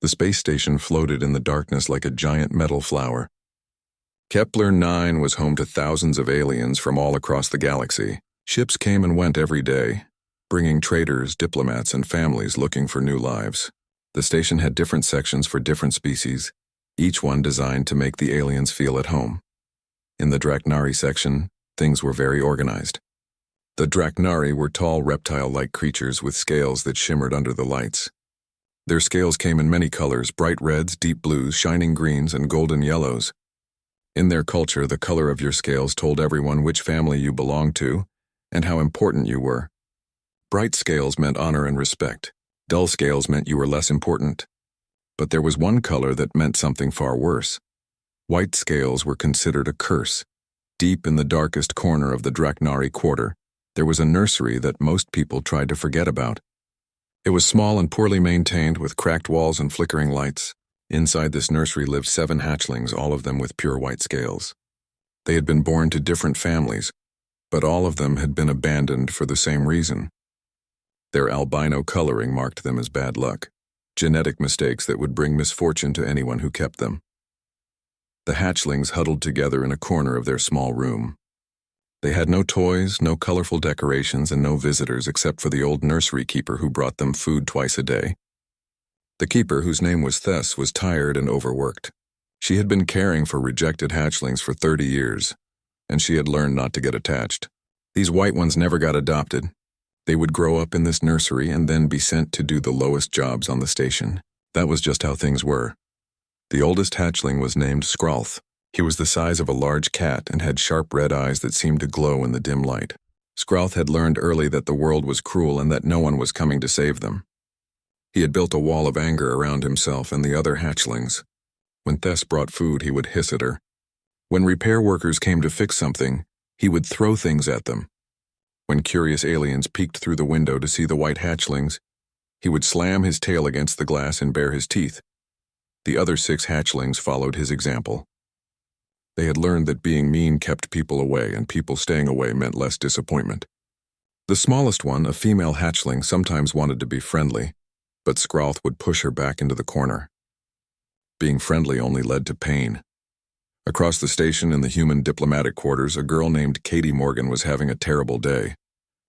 The space station floated in the darkness like a giant metal flower. Kepler 9 was home to thousands of aliens from all across the galaxy. Ships came and went every day, bringing traders, diplomats, and families looking for new lives. The station had different sections for different species, each one designed to make the aliens feel at home. In the Draknari section, things were very organized. The Draknari were tall reptile-like creatures with scales that shimmered under the lights. Their scales came in many colors: bright reds, deep blues, shining greens, and golden yellows. In their culture, the color of your scales told everyone which family you belonged to and how important you were. Bright scales meant honor and respect. Dull scales meant you were less important. But there was one color that meant something far worse. White scales were considered a curse. Deep in the darkest corner of the Draknari quarter, there was a nursery that most people tried to forget about. It was small and poorly maintained, with cracked walls and flickering lights. Inside this nursery lived 7 hatchlings, all of them with pure white scales. They had been born to different families, but all of them had been abandoned for the same reason. Their albino coloring marked them as bad luck, genetic mistakes that would bring misfortune to anyone who kept them. The hatchlings huddled together in a corner of their small room. They had no toys, no colorful decorations, and no visitors except for the old nursery keeper who brought them food twice a day. The keeper, whose name was Thess, was tired and overworked. She had been caring for rejected hatchlings for 30 years, and she had learned not to get attached. These white ones never got adopted. They would grow up in this nursery and then be sent to do the lowest jobs on the station. That was just how things were. The oldest hatchling was named Skralth. He was the size of a large cat and had sharp red eyes that seemed to glow in the dim light. Skralth had learned early that the world was cruel and that no one was coming to save them. He had built a wall of anger around himself and the other hatchlings. When Thess brought food, he would hiss at her. When repair workers came to fix something, he would throw things at them. When curious aliens peeked through the window to see the white hatchlings, he would slam his tail against the glass and bare his teeth. The other 6 hatchlings followed his example. They had learned that being mean kept people away, and people staying away meant less disappointment. The smallest one, a female hatchling, sometimes wanted to be friendly, but Skralth would push her back into the corner. Being friendly only led to pain. Across the station in the human diplomatic quarters, a girl named Katie Morgan was having a terrible day.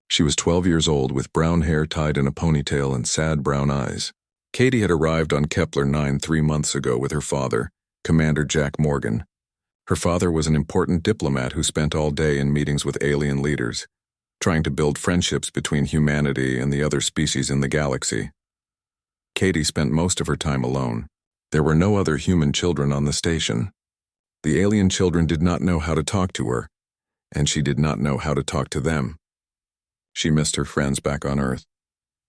She was 12 years old, with brown hair tied in a ponytail and sad brown eyes. Katie had arrived on Kepler 9 3 months ago with her father, Commander Jack Morgan. Her father was an important diplomat who spent all day in meetings with alien leaders, trying to build friendships between humanity and the other species in the galaxy. Katie spent most of her time alone. There were no other human children on the station. The alien children did not know how to talk to her, and she did not know how to talk to them. She missed her friends back on Earth.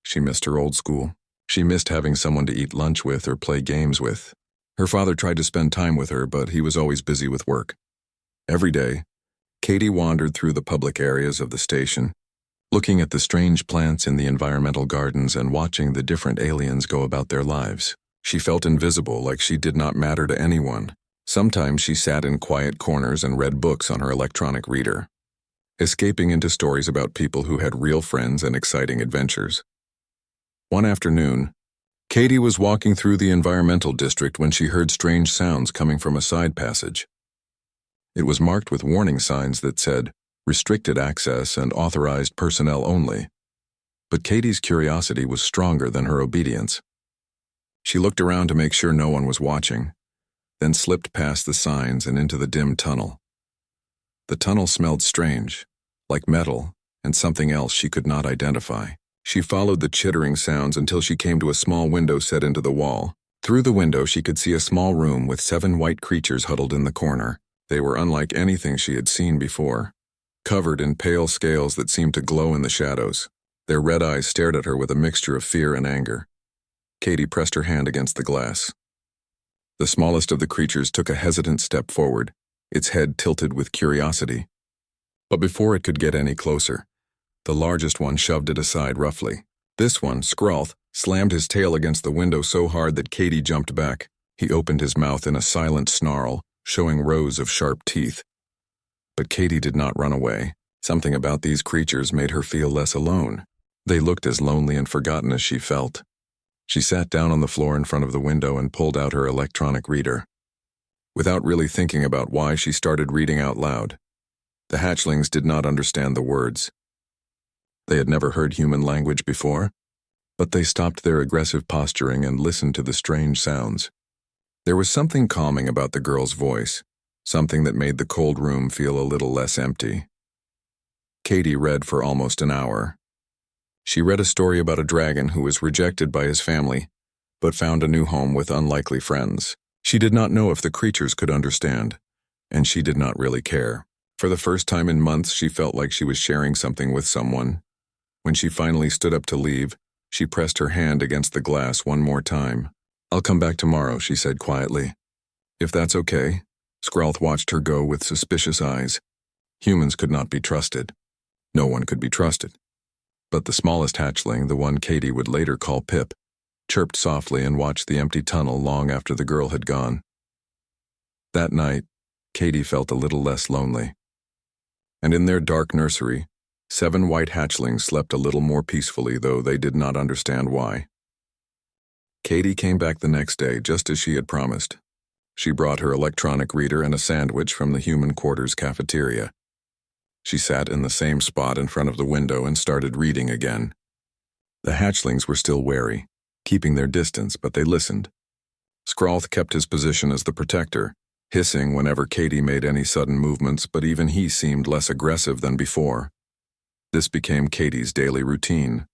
She missed her old school. She missed having someone to eat lunch with or play games with. Her father tried to spend time with her, but he was always busy with work. Every day, Katie wandered through the public areas of the station, looking at the strange plants in the environmental gardens and watching the different aliens go about their lives. She felt invisible, like she did not matter to anyone. Sometimes she sat in quiet corners and read books on her electronic reader, escaping into stories about people who had real friends and exciting adventures. One afternoon, Katie was walking through the environmental district when she heard strange sounds coming from a side passage. It was marked with warning signs that said, "Restricted access and authorized personnel only." But Katie's curiosity was stronger than her obedience. She looked around to make sure no one was watching, then slipped past the signs and into the dim tunnel. The tunnel smelled strange, like metal and something else she could not identify. She followed the chittering sounds until she came to a small window set into the wall. Through the window, she could see a small room with 7 white creatures huddled in the corner. They were unlike anything she had seen before, covered in pale scales that seemed to glow in the shadows. Their red eyes stared at her with a mixture of fear and anger. Katie pressed her hand against the glass. The smallest of the creatures took a hesitant step forward, its head tilted with curiosity. But before it could get any closer, the largest one shoved it aside roughly. This one, Skralth, slammed his tail against the window so hard that Katie jumped back. He opened his mouth in a silent snarl, showing rows of sharp teeth. But Katie did not run away. Something about these creatures made her feel less alone. They looked as lonely and forgotten as she felt. She sat down on the floor in front of the window and pulled out her electronic reader. Without really thinking about why, she started reading out loud. The hatchlings did not understand the words. They had never heard human language before, but they stopped their aggressive posturing and listened to the strange sounds. There was something calming about the girl's voice, something that made the cold room feel a little less empty. Katie read for almost an hour. She read a story about a dragon who was rejected by his family, but found a new home with unlikely friends. She did not know if the creatures could understand, and she did not really care. For the first time in months, she felt like she was sharing something with someone. When she finally stood up to leave, she pressed her hand against the glass one more time. "I'll come back tomorrow," she said quietly. "If that's okay." Skralth watched her go with suspicious eyes. Humans could not be trusted. No one could be trusted. But the smallest hatchling, the one Katie would later call Pip, chirped softly and watched the empty tunnel long after the girl had gone. That night, Katie felt a little less lonely. And in their dark nursery, 7 white hatchlings slept a little more peacefully, though they did not understand why. Katie came back the next day just as she had promised. She brought her electronic reader and a sandwich from the human quarters cafeteria. She sat in the same spot in front of the window and started reading again. The hatchlings were still wary, keeping their distance, but they listened. Skralth kept his position as the protector, hissing whenever Katie made any sudden movements, but even he seemed less aggressive than before. This became Katie's daily routine.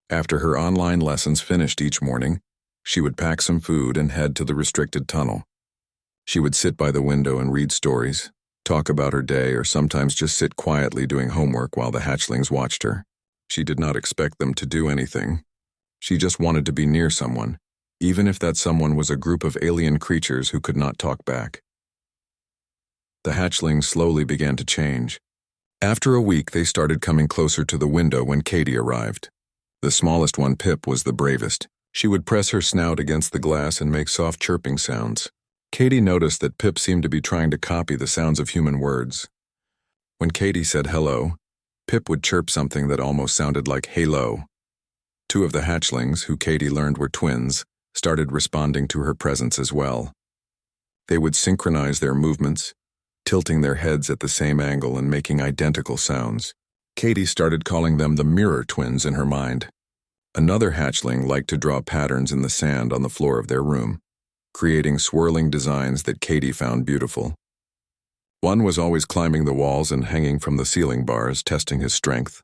After her online lessons finished each morning, she would pack some food and head to the restricted tunnel. She would sit by the window and read stories, talk about her day, or sometimes just sit quietly doing homework while the hatchlings watched her. She did not expect them to do anything. She just wanted to be near someone, even if that someone was a group of alien creatures who could not talk back. The hatchlings slowly began to change. After a week, they started coming closer to the window when Katie arrived. The smallest one, Pip, was the bravest. She would press her snout against the glass and make soft chirping sounds. Katie noticed that Pip seemed to be trying to copy the sounds of human words. When Katie said hello, Pip would chirp something that almost sounded like "Halo." 2 of the hatchlings, who Katie learned were twins, started responding to her presence as well. They would synchronize their movements, tilting their heads at the same angle and making identical sounds. Katie started calling them the mirror twins in her mind. Another hatchling liked to draw patterns in the sand on the floor of their room, creating swirling designs that Katie found beautiful. One was always climbing the walls and hanging from the ceiling bars, testing his strength.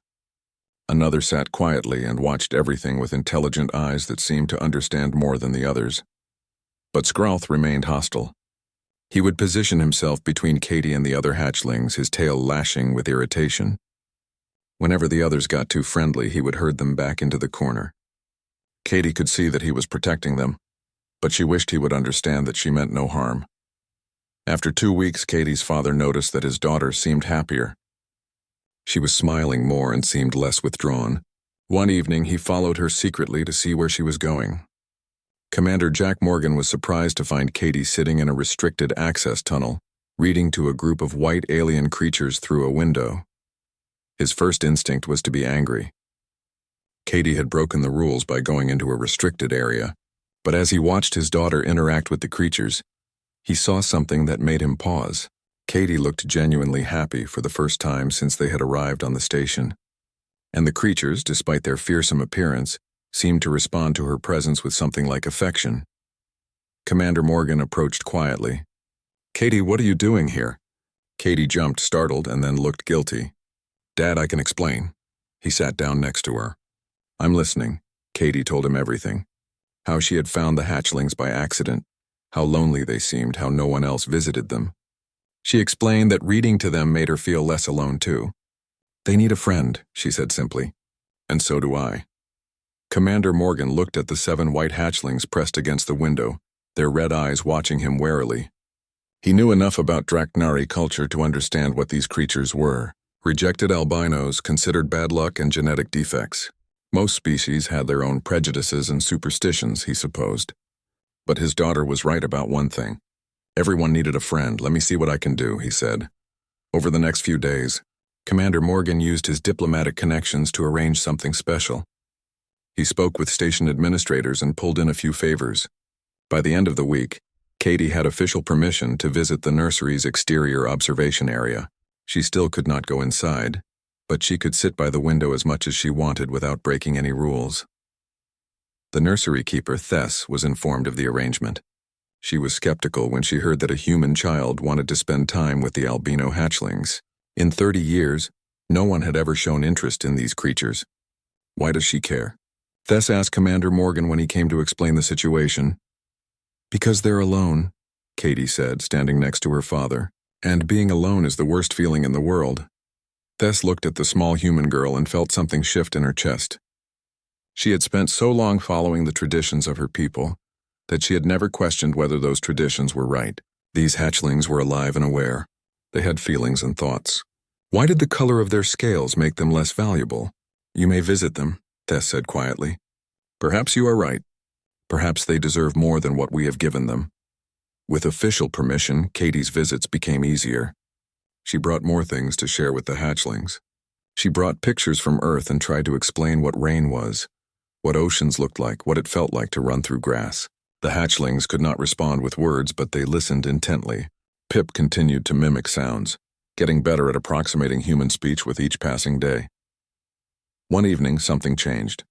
Another sat quietly and watched everything with intelligent eyes that seemed to understand more than the others. But Skralth remained hostile. He would position himself between Katie and the other hatchlings, his tail lashing with irritation. Whenever the others got too friendly, he would herd them back into the corner. Katie could see that he was protecting them, but she wished he would understand that she meant no harm. After 2 weeks, Katie's father noticed that his daughter seemed happier. She was smiling more and seemed less withdrawn. One evening, he followed her secretly to see where she was going. Commander Jack Morgan was surprised to find Katie sitting in a restricted access tunnel, reading to a group of white alien creatures through a window. His first instinct was to be angry. Katie had broken the rules by going into a restricted area, but as he watched his daughter interact with the creatures, he saw something that made him pause. Katie looked genuinely happy for the first time since they had arrived on the station, and the creatures, despite their fearsome appearance, seemed to respond to her presence with something like affection. Commander Morgan approached quietly. "Katie, what are you doing here?" Katie jumped, startled, and then looked guilty. "Dad, I can explain." He sat down next to her. "I'm listening." Katie told him everything. How she had found the hatchlings by accident, how lonely they seemed, how no one else visited them. She explained that reading to them made her feel less alone too. "They need a friend," she said simply. "And so do I." Commander Morgan looked at the 7 white hatchlings pressed against the window, their red eyes watching him warily. He knew enough about Draknari culture to understand what these creatures were. Rejected albinos, considered bad luck and genetic defects. Most species had their own prejudices and superstitions, he supposed. But his daughter was right about one thing. Everyone needed a friend. "Let me see what I can do," he said. Over the next few days, Commander Morgan used his diplomatic connections to arrange something special. He spoke with station administrators and pulled in a few favors. By the end of the week, Katie had official permission to visit the nursery's exterior observation area. She still could not go inside, but she could sit by the window as much as she wanted without breaking any rules. The nursery keeper, Tess, was informed of the arrangement. She was skeptical when she heard that a human child wanted to spend time with the albino hatchlings. In 30 years, no one had ever shown interest in these creatures. Why does she care? Tess asked Commander Morgan when he came to explain the situation. Because they're alone, Katie said, standing next to her father. And being alone is the worst feeling in the world. Tess looked at the small human girl and felt something shift in her chest. She had spent so long following the traditions of her people that she had never questioned whether those traditions were right. These hatchlings were alive and aware. They had feelings and thoughts. Why did the color of their scales make them less valuable? You may visit them, Tess said quietly. Perhaps you are right. Perhaps they deserve more than what we have given them. With official permission, Katie's visits became easier. She brought more things to share with the hatchlings. She brought pictures from Earth and tried to explain what rain was, what oceans looked like, what it felt like to run through grass. The hatchlings could not respond with words, but they listened intently. Pip continued to mimic sounds, getting better at approximating human speech with each passing day. One evening, something changed.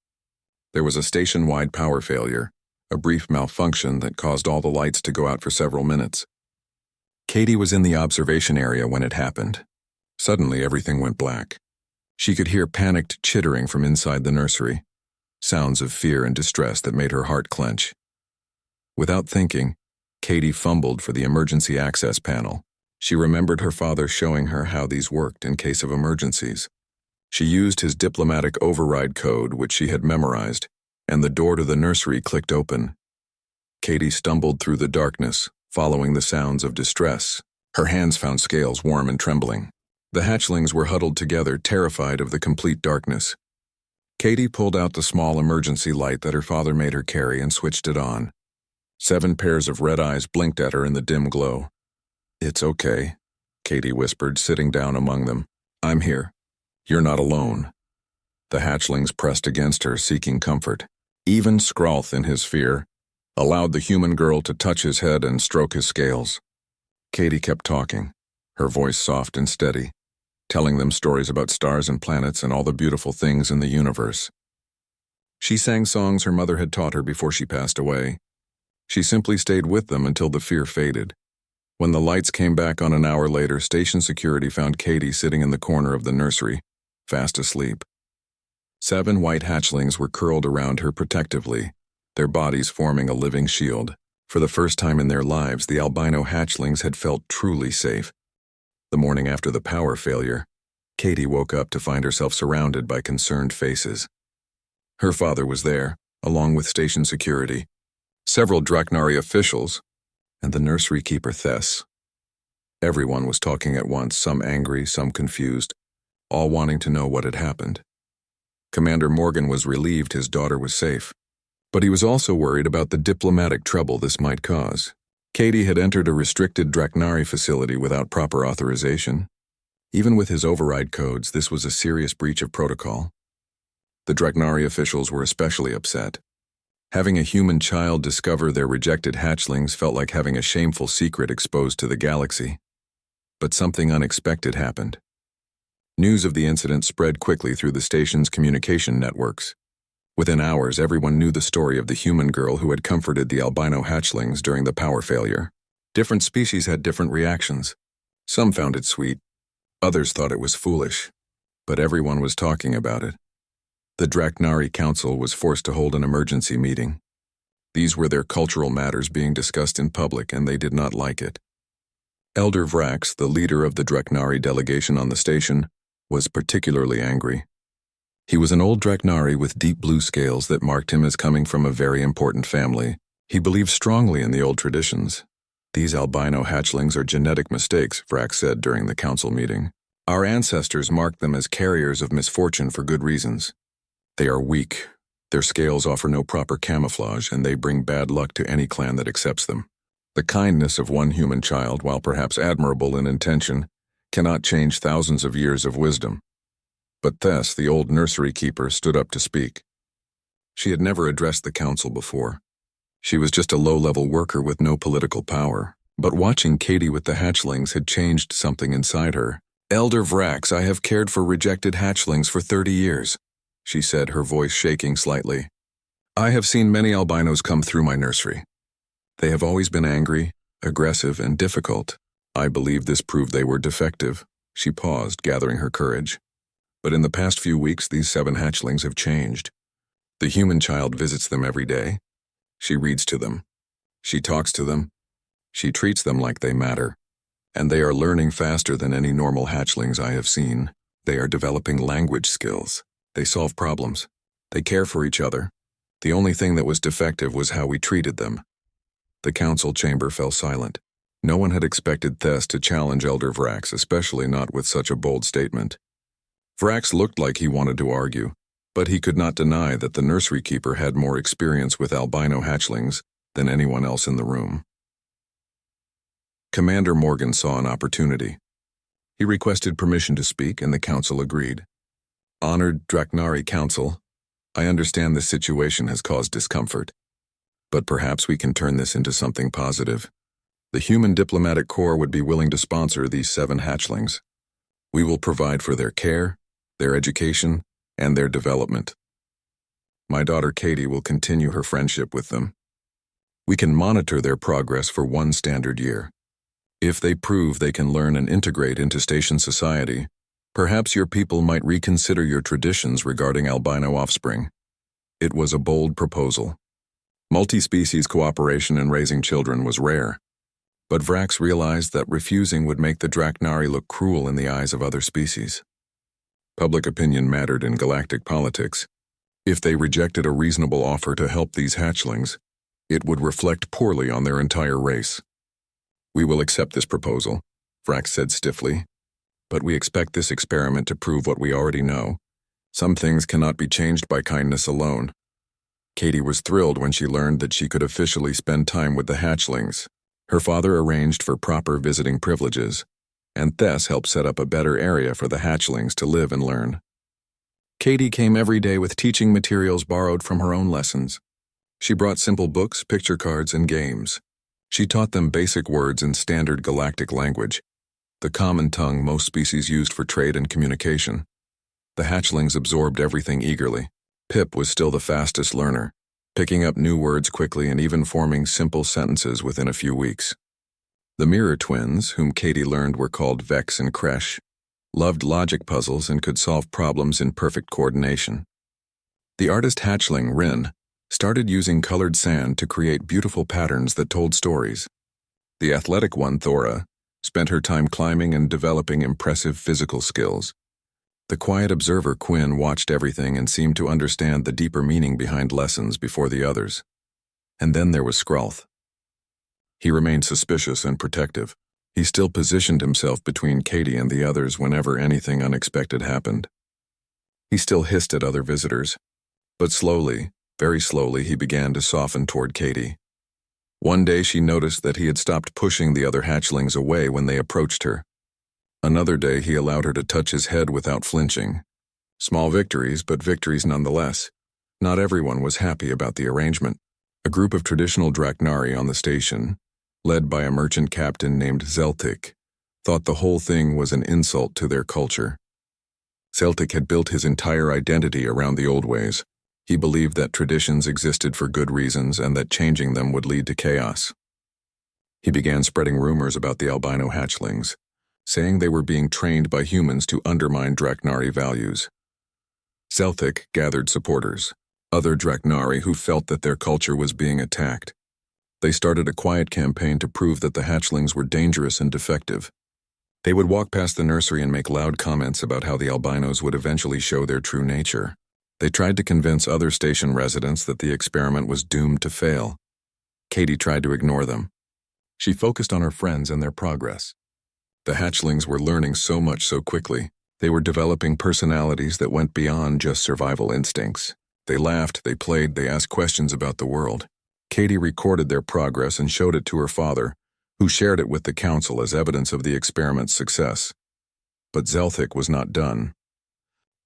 There was a station-wide power failure, a brief malfunction that caused all the lights to go out for several minutes. Katie was in the observation area when it happened. Suddenly, everything went black. She could hear panicked chittering from inside the nursery, sounds of fear and distress that made her heart clench. Without thinking, Katie fumbled for the emergency access panel. She remembered her father showing her how these worked in case of emergencies. She used his diplomatic override code, which she had memorized, and the door to the nursery clicked open. Katie stumbled through the darkness, following the sounds of distress. Her hands found scales warm and trembling. The hatchlings were huddled together, terrified of the complete darkness. Katie pulled out the small emergency light that her father made her carry and switched it on. 7 pairs of red eyes blinked at her in the dim glow. It's okay, Katie whispered, sitting down among them. I'm here. You're not alone. The hatchlings pressed against her, seeking comfort. Even Skralth, in his fear, allowed the human girl to touch his head and stroke his scales. Katie kept talking, her voice soft and steady, telling them stories about stars and planets and all the beautiful things in the universe. She sang songs her mother had taught her before she passed away. She simply stayed with them until the fear faded. When the lights came back on an hour later, station security found Katie sitting in the corner of the nursery, fast asleep. 7 white hatchlings were curled around her protectively, their bodies forming a living shield. For the first time in their lives, the albino hatchlings had felt truly safe. The morning after the power failure, Katie woke up to find herself surrounded by concerned faces. Her father was there, along with station security, several Draknari officials, and the nursery keeper Tess. Everyone was talking at once, some angry, some confused, all wanting to know what had happened. Commander Morgan was relieved his daughter was safe, but he was also worried about the diplomatic trouble this might cause. Katie had entered a restricted Draknari facility without proper authorization. Even with his override codes, this was a serious breach of protocol. The Draknari officials were especially upset. Having a human child discover their rejected hatchlings felt like having a shameful secret exposed to the galaxy. But something unexpected happened. News of the incident spread quickly through the station's communication networks. Within hours, everyone knew the story of the human girl who had comforted the albino hatchlings during the power failure. Different species had different reactions. Some found it sweet, others thought it was foolish, but everyone was talking about it. The Draknari Council was forced to hold an emergency meeting. These were their cultural matters being discussed in public, and they did not like it. Elder Vrax, the leader of the Draknari delegation on the station, was particularly angry. He was an old Draknari with deep blue scales that marked him as coming from a very important family. He believed strongly in the old traditions. These albino hatchlings are genetic mistakes, Vrax said during the council meeting. Our ancestors marked them as carriers of misfortune for good reasons. They are weak, their scales offer no proper camouflage, and they bring bad luck to any clan that accepts them. The kindness of one human child, while perhaps admirable in intention, cannot change thousands of years of wisdom. But Tess, the old nursery keeper, stood up to speak. She had never addressed the council before. She was just a low-level worker with no political power. But watching Katie with the hatchlings had changed something inside her. "Elder Vrax, I have cared for rejected hatchlings for 30 years, she said, her voice shaking slightly. I have seen many albinos come through my nursery. They have always been angry, aggressive, and difficult. I believe this proved they were defective." She paused, gathering her courage. "But in the past few weeks, these 7 hatchlings have changed. The human child visits them every day. She reads to them. She talks to them. She treats them like they matter. And they are learning faster than any normal hatchlings I have seen. They are developing language skills. They solve problems. They care for each other. The only thing that was defective was how we treated them." The council chamber fell silent. No one had expected Thess to challenge Elder Vrax, especially not with such a bold statement. Vrax looked like he wanted to argue, but he could not deny that the nursery keeper had more experience with albino hatchlings than anyone else in the room. Commander Morgan saw an opportunity. He requested permission to speak, and the council agreed. "Honored Draknari Council, I understand this situation has caused discomfort, but perhaps we can turn this into something positive. The Human Diplomatic Corps would be willing to sponsor these 7 hatchlings. We will provide for their care, their education, and their development. My daughter Katie will continue her friendship with them. We can monitor their progress for 1 standard year. If they prove they can learn and integrate into station society, perhaps your people might reconsider your traditions regarding albino offspring." It was a bold proposal. Multi-species cooperation in raising children was rare, but Vrax realized that refusing would make the Draknari look cruel in the eyes of other species. Public opinion mattered in galactic politics. If they rejected a reasonable offer to help these hatchlings, it would reflect poorly on their entire race. "We will accept this proposal," Vrax said stiffly, "but we expect this experiment to prove what we already know. Some things cannot be changed by kindness alone." Katie was thrilled when she learned that she could officially spend time with the hatchlings. Her father arranged for proper visiting privileges, and Thess helped set up a better area for the hatchlings to live and learn. Katie came every day with teaching materials borrowed from her own lessons. She brought simple books, picture cards, and games. She taught them basic words in standard galactic language, the common tongue most species used for trade and communication. The hatchlings absorbed everything eagerly. Pip was still the fastest learner, picking up new words quickly and even forming simple sentences within a few weeks. The mirror twins, whom Katie learned were called Vex and Kresh, loved logic puzzles and could solve problems in perfect coordination. The artist hatchling, Rin, started using colored sand to create beautiful patterns that told stories. The athletic one, Thora, spent her time climbing and developing impressive physical skills. The quiet observer, Quinn, watched everything and seemed to understand the deeper meaning behind lessons before the others. And then there was Skrulth. He remained suspicious and protective. He still positioned himself between Katie and the others whenever anything unexpected happened. He still hissed at other visitors, but slowly, very slowly, he began to soften toward Katie. One day she noticed that he had stopped pushing the other hatchlings away when they approached her. Another day he allowed her to touch his head without flinching. Small victories, but victories nonetheless. Not everyone was happy about the arrangement. A group of traditional Draknari on the station, led by a merchant captain named Zeltik, thought the whole thing was an insult to their culture. Zeltik had built his entire identity around the old ways. He believed that traditions existed for good reasons and that changing them would lead to chaos. He began spreading rumors about the albino hatchlings, saying they were being trained by humans to undermine Draknari values. Zeltik gathered supporters, other Draknari who felt that their culture was being attacked. They started a quiet campaign to prove that the hatchlings were dangerous and defective. They would walk past the nursery and make loud comments about how the albinos would eventually show their true nature. They tried to convince other station residents that the experiment was doomed to fail. Katie tried to ignore them. She focused on her friends and their progress. The hatchlings were learning so much so quickly. They were developing personalities that went beyond just survival instincts. They laughed, they played, they asked questions about the world. Katie recorded their progress and showed it to her father, who shared it with the council as evidence of the experiment's success. But Zeltik was not done.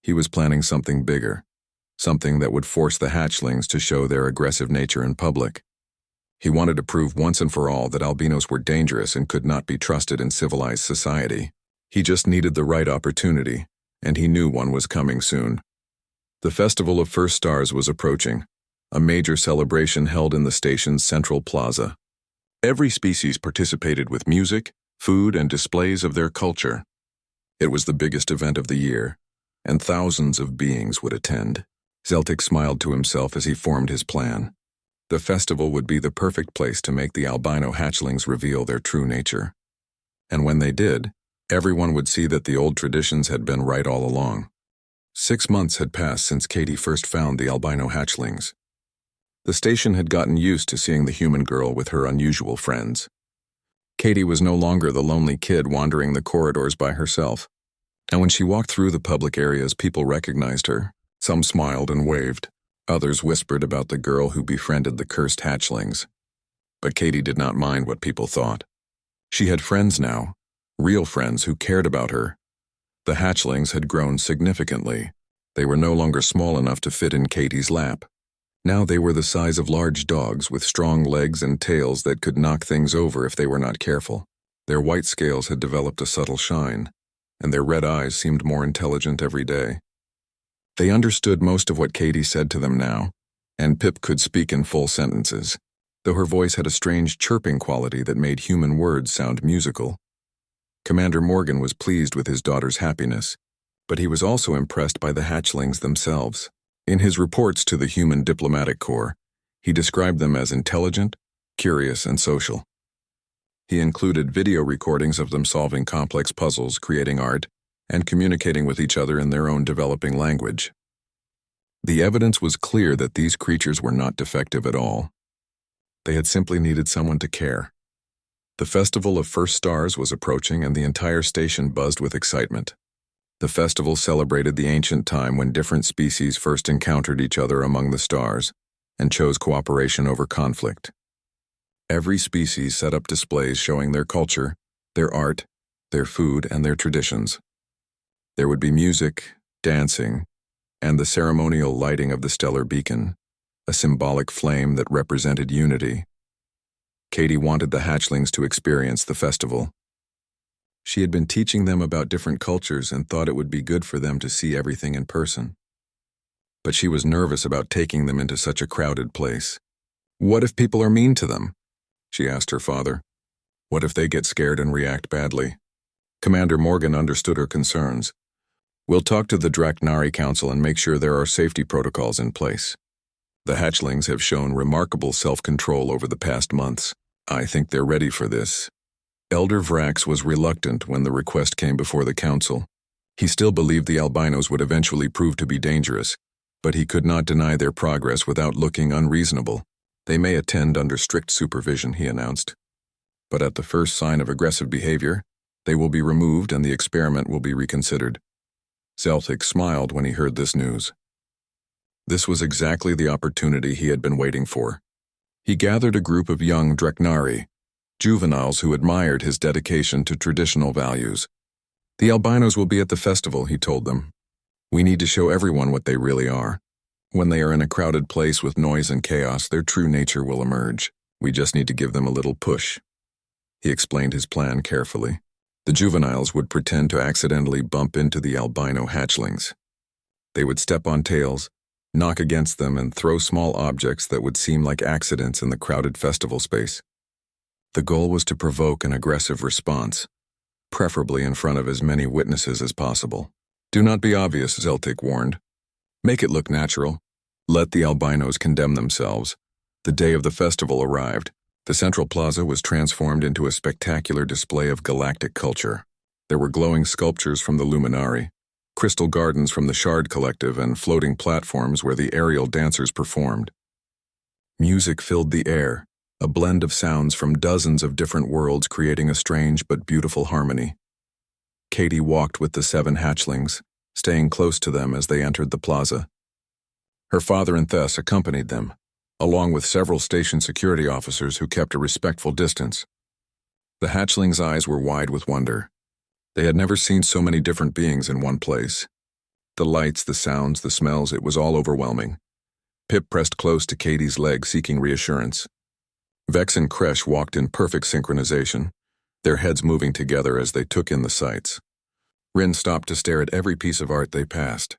He was planning something bigger. something that would force the hatchlings to show their aggressive nature in public. He wanted to prove once and for all that albinos were dangerous and could not be trusted in civilized society. He just needed the right opportunity, and he knew one was coming soon. The Festival of First Stars was approaching, a major celebration held in the station's central plaza. Every species participated with music, food, and displays of their culture. It was the biggest event of the year, and thousands of beings would attend. Zeltic smiled to himself as he formed his plan. The festival would be the perfect place to make the albino hatchlings reveal their true nature. And when they did, everyone would see that the old traditions had been right all along. 6 months had passed since Katie first found the albino hatchlings. The station had gotten used to seeing the human girl with her unusual friends. Katie was no longer the lonely kid wandering the corridors by herself. And when she walked through the public areas, people recognized her. Some smiled and waved. Others whispered about the girl who befriended the cursed hatchlings. But Katie did not mind what people thought. She had friends now, real friends who cared about her. The hatchlings had grown significantly. They were no longer small enough to fit in Katie's lap. Now they were the size of large dogs with strong legs and tails that could knock things over if they were not careful. Their white scales had developed a subtle shine, and their red eyes seemed more intelligent every day. They understood most of what Katie said to them now, and Pip could speak in full sentences, though her voice had a strange chirping quality that made human words sound musical. Commander Morgan was pleased with his daughter's happiness, but he was also impressed by the hatchlings themselves. In his reports to the Human Diplomatic Corps, he described them as intelligent, curious, and social. He included video recordings of them solving complex puzzles, creating art, and communicating with each other in their own developing language. The evidence was clear that these creatures were not defective at all. They had simply needed someone to care. The Festival of First Stars was approaching, and the entire station buzzed with excitement. The festival celebrated the ancient time when different species first encountered each other among the stars and chose cooperation over conflict. Every species set up displays showing their culture, their art, their food, and their traditions. There would be music, dancing, and the ceremonial lighting of the stellar beacon, a symbolic flame that represented unity. Katie wanted the hatchlings to experience the festival. She had been teaching them about different cultures and thought it would be good for them to see everything in person. But she was nervous about taking them into such a crowded place. What if people are mean to them? She asked her father. What if they get scared and react badly? Commander Morgan understood her concerns. We'll talk to the Draknari Council and make sure there are safety protocols in place. The hatchlings have shown remarkable self-control over the past months. I think they're ready for this. Elder Vrax was reluctant when the request came before the council. He still believed the albinos would eventually prove to be dangerous, but he could not deny their progress without looking unreasonable. They may attend under strict supervision, he announced. But at the first sign of aggressive behavior, they will be removed and the experiment will be reconsidered. Zeltic smiled when he heard this news. This was exactly the opportunity he had been waiting for. He gathered a group of young Draknari, juveniles who admired his dedication to traditional values. The albinos will be at the festival, he told them. We need to show everyone what they really are. When they are in a crowded place with noise and chaos, their true nature will emerge. We just need to give them a little push. He explained his plan carefully. The juveniles would pretend to accidentally bump into the albino hatchlings. They would step on tails, knock against them, and throw small objects that would seem like accidents in the crowded festival space. The goal was to provoke an aggressive response, preferably in front of as many witnesses as possible. Do not be obvious, Zeltic warned. Make it look natural. Let the albinos condemn themselves. The day of the festival arrived. The central plaza was transformed into a spectacular display of galactic culture. There were glowing sculptures from the Luminari, crystal gardens from the Shard Collective, and floating platforms where the aerial dancers performed. Music filled the air, a blend of sounds from dozens of different worlds creating a strange but beautiful harmony. Katie walked with the 7 hatchlings, staying close to them as they entered the plaza. Her father and Thess accompanied them, along with several station security officers who kept a respectful distance. The hatchlings' eyes were wide with wonder. They had never seen so many different beings in one place. The lights, the sounds, the smells, it was all overwhelming. Pip pressed close to Katie's leg, seeking reassurance. Vex and Kresh walked in perfect synchronization, their heads moving together as they took in the sights. Rin stopped to stare at every piece of art they passed.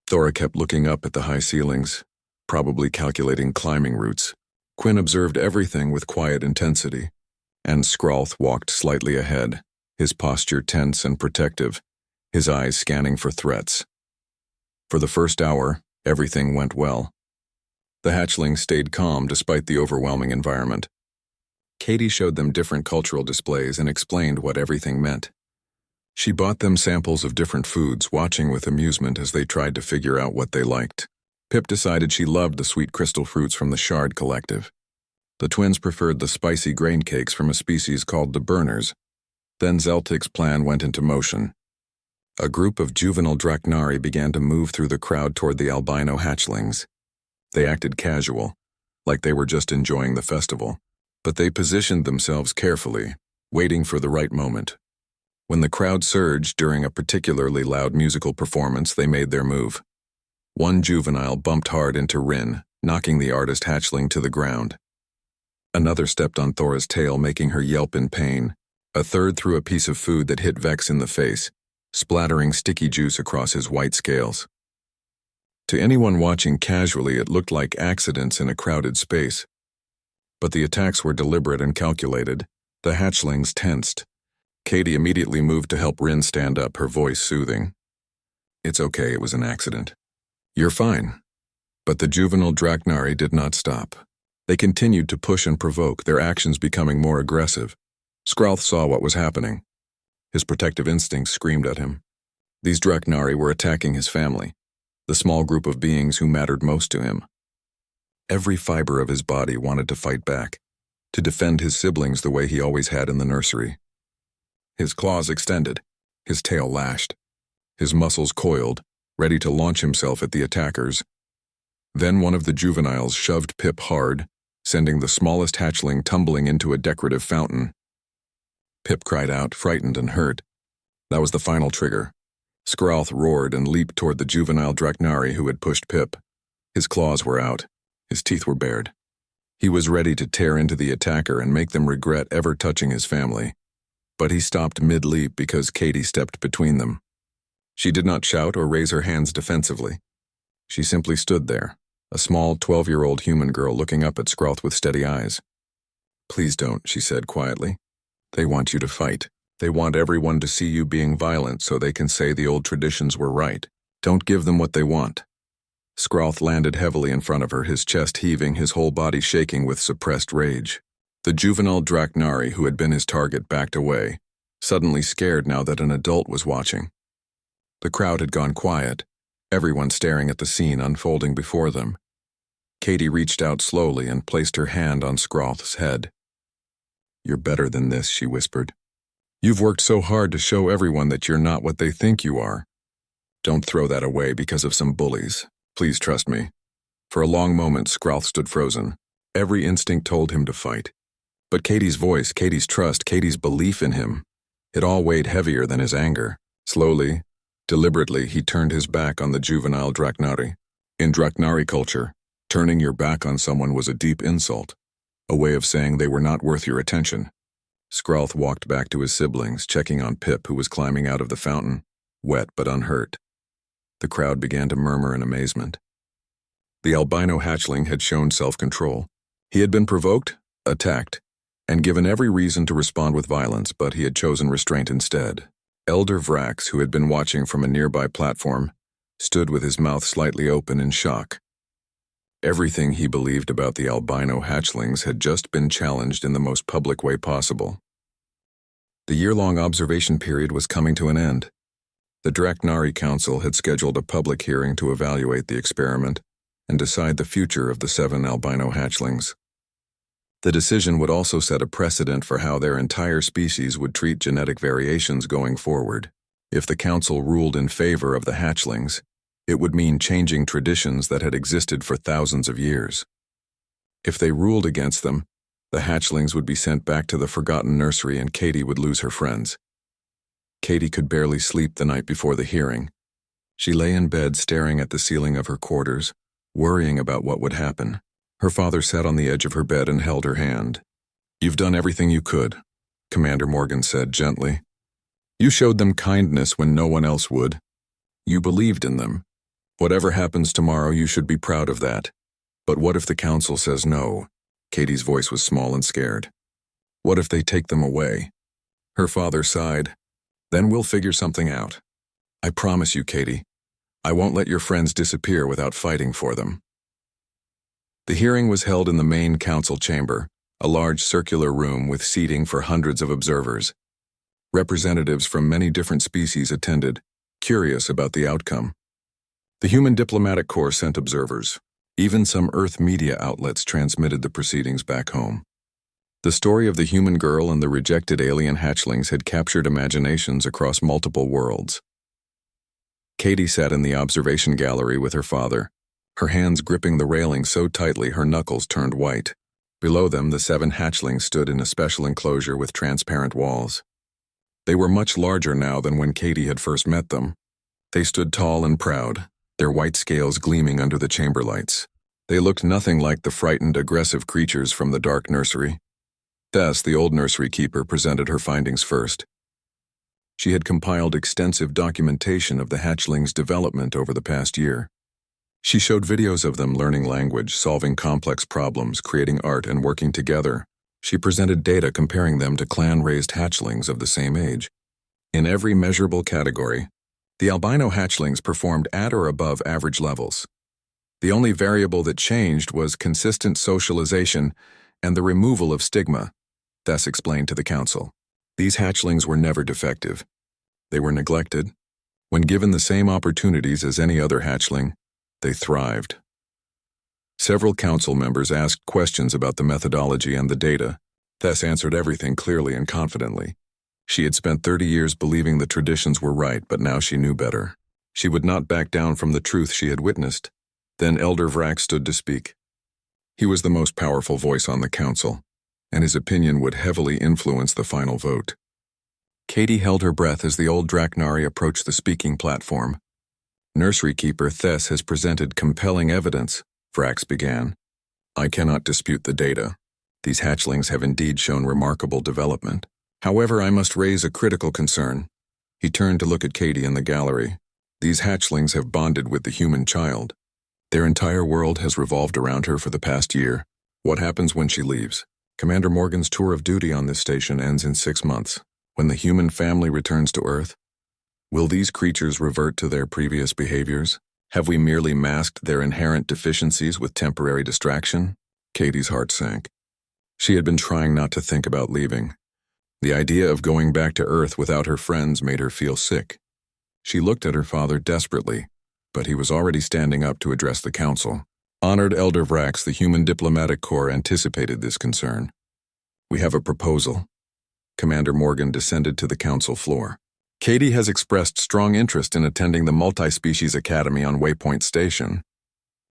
Thora kept looking up at the high ceilings, probably calculating climbing routes. Quinn observed everything with quiet intensity, and Skralth walked slightly ahead, his posture tense and protective, his eyes scanning for threats. For the first hour, everything went well. The hatchlings stayed calm despite the overwhelming environment. Katie showed them different cultural displays and explained what everything meant. She bought them samples of different foods, watching with amusement as they tried to figure out what they liked. Pip decided she loved the sweet crystal fruits from the Shard Collective. The twins preferred the spicy grain cakes from a species called the Burners. Then Zeltig's plan went into motion. A group of juvenile Draknari began to move through the crowd toward the albino hatchlings. They acted casual, like they were just enjoying the festival, but they positioned themselves carefully, waiting for the right moment. When the crowd surged during a particularly loud musical performance, they made their move. One juvenile bumped hard into Rin, knocking the artist hatchling to the ground. Another stepped on Thora's tail, making her yelp in pain. A third threw a piece of food that hit Vex in the face, splattering sticky juice across his white scales. To anyone watching casually, it looked like accidents in a crowded space. But the attacks were deliberate and calculated. The hatchlings tensed. Katie immediately moved to help Rin stand up, her voice soothing. "It's okay, it was an accident. You're fine." But the juvenile Draknari did not stop. They continued to push and provoke, their actions becoming more aggressive. Skralth saw what was happening. His protective instincts screamed at him. These Draknari were attacking his family, the small group of beings who mattered most to him. Every fiber of his body wanted to fight back, to defend his siblings the way he always had in the nursery. His claws extended, his tail lashed, his muscles coiled, ready to launch himself at the attackers. Then one of the juveniles shoved Pip hard, sending the smallest hatchling tumbling into a decorative fountain. Pip cried out, frightened and hurt. That was the final trigger. Skralth roared and leaped toward the juvenile Draknari who had pushed Pip. His claws were out. His teeth were bared. He was ready to tear into the attacker and make them regret ever touching his family. But he stopped mid-leap because Katie stepped between them. She did not shout or raise her hands defensively. She simply stood there, a small 12-year-old human girl looking up at Skralth with steady eyes. "Please don't," she said quietly. "They want you to fight. They want everyone to see you being violent so they can say the old traditions were right. Don't give them what they want." Skralth landed heavily in front of her, his chest heaving, his whole body shaking with suppressed rage. The juvenile Draknari who had been his target backed away, suddenly scared now that an adult was watching. The crowd had gone quiet, everyone staring at the scene unfolding before them. Katie reached out slowly and placed her hand on Skralth's head. "You're better than this," she whispered. "You've worked so hard to show everyone that you're not what they think you are. Don't throw that away because of some bullies. Please trust me." For a long moment, Skralth stood frozen. Every instinct told him to fight. But Katie's voice, Katie's trust, Katie's belief in him, it all weighed heavier than his anger. Slowly, deliberately, he turned his back on the juvenile Draknari. In Draknari culture, turning your back on someone was a deep insult, a way of saying they were not worth your attention. Skralth walked back to his siblings, checking on Pip, who was climbing out of the fountain, wet but unhurt. The crowd began to murmur in amazement. The albino hatchling had shown self-control. He had been provoked, attacked, and given every reason to respond with violence, but he had chosen restraint instead. Elder Vrax, who had been watching from a nearby platform, stood with his mouth slightly open in shock. Everything he believed about the albino hatchlings had just been challenged in the most public way possible. The year-long observation period was coming to an end. The Draknari Council had scheduled a public hearing to evaluate the experiment and decide the future of the 7 albino hatchlings. The decision would also set a precedent for how their entire species would treat genetic variations going forward. If the council ruled in favor of the hatchlings, it would mean changing traditions that had existed for thousands of years. If they ruled against them, the hatchlings would be sent back to the forgotten nursery and Katie would lose her friends. Katie could barely sleep the night before the hearing. She lay in bed staring at the ceiling of her quarters, worrying about what would happen. Her father sat on the edge of her bed and held her hand. "You've done everything you could," Commander Morgan said gently. "You showed them kindness when no one else would. You believed in them. Whatever happens tomorrow, you should be proud of that. But what if the council says no?" Katie's voice was small and scared. "What if they take them away?" Her father sighed. "Then we'll figure something out. I promise you, Katie, I won't let your friends disappear without fighting for them." The hearing was held in the main council chamber, a large circular room with seating for hundreds of observers. Representatives from many different species attended, curious about the outcome. The Human Diplomatic Corps sent observers. Even some Earth media outlets transmitted the proceedings back home. The story of the human girl and the rejected alien hatchlings had captured imaginations across multiple worlds. Katie sat in the observation gallery with her father, her hands gripping the railing so tightly her knuckles turned white. Below them, the 7 hatchlings stood in a special enclosure with transparent walls. They were much larger now than when Katie had first met them. They stood tall and proud, their white scales gleaming under the chamber lights. They looked nothing like the frightened, aggressive creatures from the dark nursery. Tess, the old nursery keeper, presented her findings first. She had compiled extensive documentation of the hatchlings' development over the past year. She showed videos of them learning language, solving complex problems, creating art, and working together. She presented data comparing them to clan-raised hatchlings of the same age. In every measurable category, the albino hatchlings performed at or above average levels. The only variable that changed was consistent socialization and the removal of stigma, Tess explained to the council. These hatchlings were never defective. They were neglected. When given the same opportunities as any other hatchling, they thrived. Several council members asked questions about the methodology and the data. Tess answered everything clearly and confidently. She had spent 30 years believing the traditions were right, but now she knew better. She would not back down from the truth she had witnessed. Then Elder Vrack stood to speak. He was the most powerful voice on the council, and his opinion would heavily influence the final vote. Katie held her breath as the old Draknari approached the speaking platform. "Nursery keeper Tess has presented compelling evidence," Vrax began. "I cannot dispute the data. These hatchlings have indeed shown remarkable development. However, I must raise a critical concern." He turned to look at Katie in the gallery. "These hatchlings have bonded with the human child. Their entire world has revolved around her for the past year. What happens when she leaves? Commander Morgan's tour of duty on this station ends in 6 months. When the human family returns to Earth, will these creatures revert to their previous behaviors? Have we merely masked their inherent deficiencies with temporary distraction?" Katie's heart sank. She had been trying not to think about leaving. The idea of going back to Earth without her friends made her feel sick. She looked at her father desperately, but he was already standing up to address the council. Honored Elder Vrax, the Human Diplomatic Corps anticipated this concern. "We have a proposal." Commander Morgan descended to the council floor. "Katie has expressed strong interest in attending the Multi-Species Academy on Waypoint Station.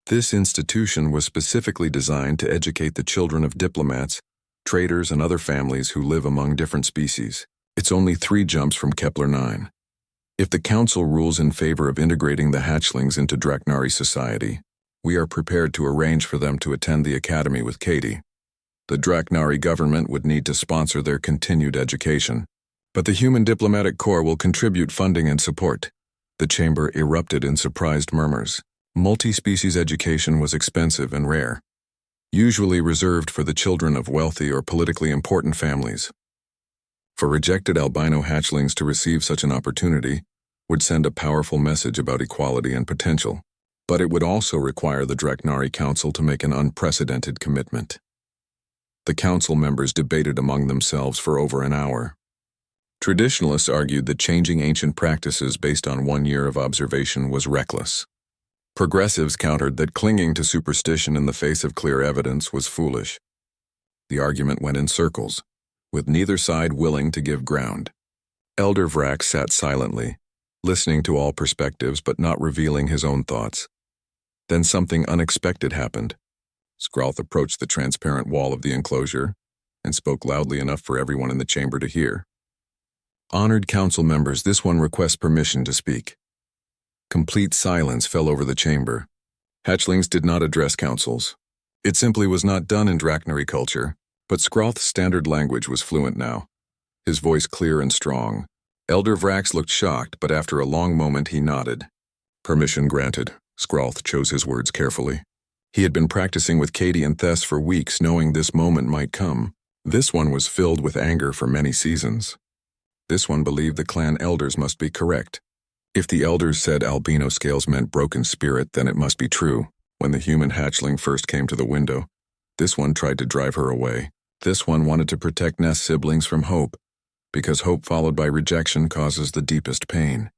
This institution was specifically designed to educate the children of diplomats, traders, and other families who live among different species. It's only 3 jumps from Kepler 9. If the council rules in favor of integrating the hatchlings into Draknari society, we are prepared to arrange for them to attend the academy with Katie. The Draknari government would need to sponsor their continued education, but the Human Diplomatic Corps will contribute funding and support." The chamber erupted in surprised murmurs. Multi-species education was expensive and rare, usually reserved for the children of wealthy or politically important families. For rejected albino hatchlings to receive such an opportunity would send a powerful message about equality and potential, but it would also require the Draknari Council to make an unprecedented commitment. The council members debated among themselves for over an hour. Traditionalists argued that changing ancient practices based on 1 year of observation was reckless. Progressives countered that clinging to superstition in the face of clear evidence was foolish. The argument went in circles, with neither side willing to give ground. Elder Vrax sat silently, listening to all perspectives but not revealing his own thoughts. Then something unexpected happened. Skralth approached the transparent wall of the enclosure and spoke loudly enough for everyone in the chamber to hear. "Honored council members, this one requests permission to speak." Complete silence fell over the chamber. Hatchlings did not address councils. It simply was not done in Drachnary culture, but Skroth's standard language was fluent now, his voice clear and strong. Elder Vrax looked shocked, but after a long moment he nodded. Permission granted. Skroth chose his words carefully. He had been practicing with Katie and Thess for weeks, knowing this moment might come. This one was filled with anger for many seasons. This one believed the clan elders must be correct. If the elders said albino scales meant broken spirit, then it must be true. When the human hatchling first came to the window, this one tried to drive her away. This one wanted to protect Nest's siblings from hope, because hope followed by rejection causes the deepest pain.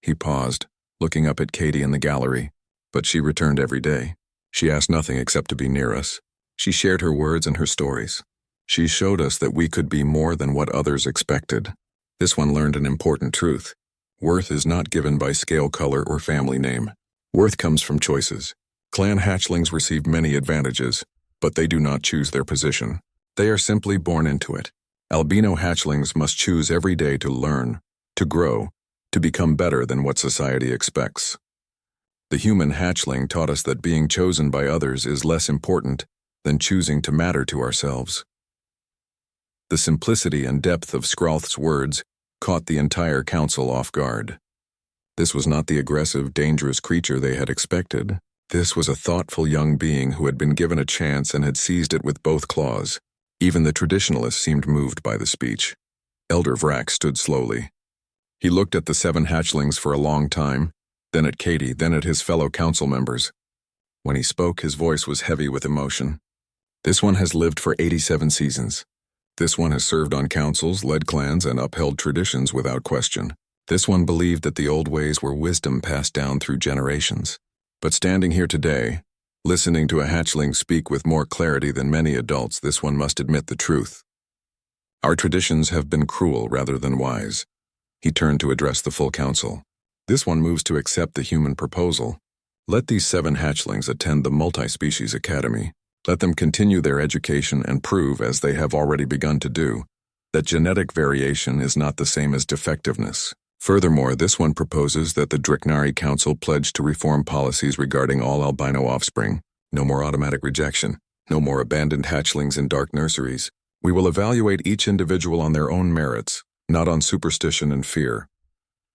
He paused, looking up at Katie in the gallery, but she returned every day. She asked nothing except to be near us. She shared her words and her stories. She showed us that we could be more than what others expected. This one learned an important truth. Worth is not given by scale color or family name. Worth comes from choices. Clan hatchlings receive many advantages, but they do not choose their position. They are simply born into it. Albino hatchlings must choose every day to learn, to grow, to become better than what society expects. The human hatchling taught us that being chosen by others is less important than choosing to matter to ourselves. The simplicity and depth of Skroth's words caught the entire council off guard. This was not the aggressive, dangerous creature they had expected. This was a thoughtful young being who had been given a chance and had seized it with both claws. Even the traditionalists seemed moved by the speech. Elder Vrax stood slowly. He looked at the 7 hatchlings for a long time, then at Katie, then at his fellow council members. When he spoke, his voice was heavy with emotion. This one has lived for 87 seasons. This one has served on councils, led clans, and upheld traditions without question. This one believed that the old ways were wisdom passed down through generations. But standing here today, listening to a hatchling speak with more clarity than many adults, this one must admit the truth. Our traditions have been cruel rather than wise. He turned to address the full council. This one moves to accept the human proposal. Let these 7 hatchlings attend the Multi-Species Academy. Let them continue their education and prove, as they have already begun to do, that genetic variation is not the same as defectiveness. Furthermore, this one proposes that the Drachnary Council pledge to reform policies regarding all albino offspring. No more automatic rejection. No more abandoned hatchlings in dark nurseries. We will evaluate each individual on their own merits, not on superstition and fear.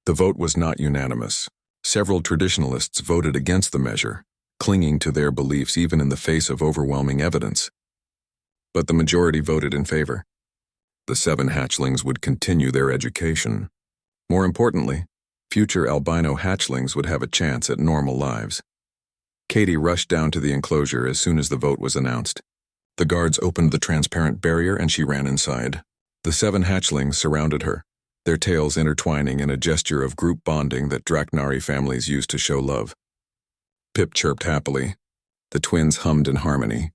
The vote was not unanimous. Several traditionalists voted against the measure, clinging to their beliefs even in the face of overwhelming evidence. But the majority voted in favor. The 7 hatchlings would continue their education. More importantly, future albino hatchlings would have a chance at normal lives. Katie rushed down to the enclosure as soon as the vote was announced. The guards opened the transparent barrier and she ran inside. The 7 hatchlings surrounded her, their tails intertwining in a gesture of group bonding that Drachnary families used to show love. Pip chirped happily. The twins hummed in harmony.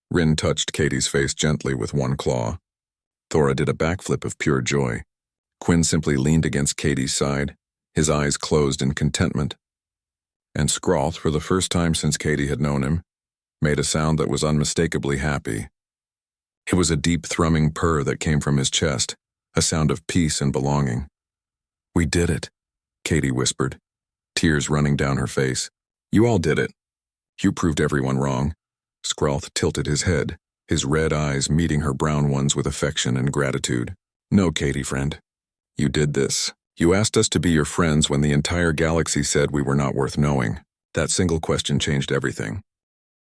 Rin touched Katie's face gently with one claw. Thora did a backflip of pure joy. Quinn simply leaned against Katie's side, his eyes closed in contentment. And Skroth, for the first time since Katie had known him, made a sound that was unmistakably happy. It was a deep thrumming purr that came from his chest, a sound of peace and belonging. "We did it," Katie whispered, tears running down her face. "You all did it. You proved everyone wrong." Skroth tilted his head, his red eyes meeting her brown ones with affection and gratitude. "No, Katie, friend. You did this. You asked us to be your friends when the entire galaxy said we were not worth knowing. That single question changed everything.